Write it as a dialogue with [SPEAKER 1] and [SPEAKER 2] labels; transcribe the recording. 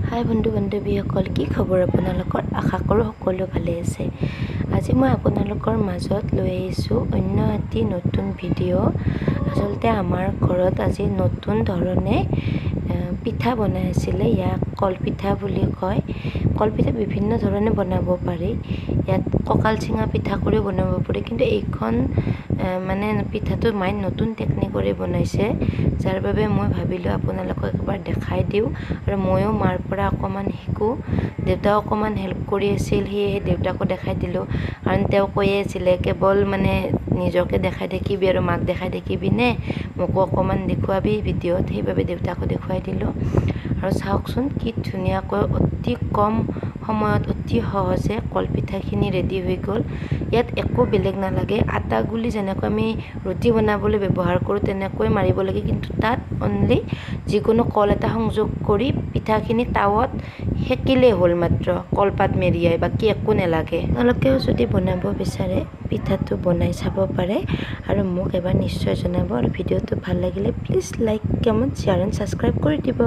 [SPEAKER 1] হাই বন্ধু বান্ধৱীসকল, কি খবৰ আপোনালোকৰ? আশা কৰোঁ সকলো ভালে আছে। আজি মই আপোনালোকৰ মাজত লৈ আহিছোঁ অন্য এটি নতুন ভিডিঅ'। আচলতে আমাৰ ঘৰত আজি নতুন ধৰণে পিঠা বনাই আছিলে। ইয়াক কলপিঠা বুলি কয়। কলপিঠা বিভিন্ন ধৰণে বনাব পাৰি। ইয়াত কঁকাল চিঙা পিঠা কৰিও বনাব পাৰি, কিন্তু এইখন পিঠাটো মায়ে নতুন টেকনিকৰে বনাইছে, যাৰ বাবে মই ভাবিলোঁ আপোনালোকক একবাৰ দেখাই দিওঁ আৰু ময়ো মাৰ পৰা অকণমান শিকোঁ। দেউতাও অকণমান হেল্প কৰি আছিল, সেয়েহে দেউতাকো দেখাই দিলোঁ। কাৰণ তেওঁ কৈয়ে আছিলে, কেৱল নিজকে দেখাই থাকিবি আৰু মাক দেখাই থাকিবি নে, মোকো অকণমান দেখুৱাবি ভিডিঅ'ত। সেইবাবে দেউতাকো দেখুৱাই দিলোঁ। আৰু চাওকচোন কি ধুনীয়াকৈ অতি কম সময়ত অতি সহজে কলপিঠাখিনি ৰেডি হৈ গ'ল। ইয়াত একো বেলেগ নালাগে। আটা গুলি যেনেকৈ আমি ৰুটি বনাবলৈ ব্যৱহাৰ কৰোঁ তেনেকৈ মাৰিব লাগে, কিন্তু তাত অনলি যিকোনো কল এটা সংযোগ কৰি পিঠাখিনি টাৱাত সেকিলেই হ'ল মাত্ৰ, কলপাত মেৰিয়াই, বাকী একো নালাগে। আপোনালোকেও যদি বনাব বিচাৰে পিঠাটো বনাই চাব পাৰে আৰু মোক এবাৰ নিশ্চয় জনাব। আৰু ভিডিঅ'টো ভাল লাগিলে please like, comment, share and subscribe কৰি দিব।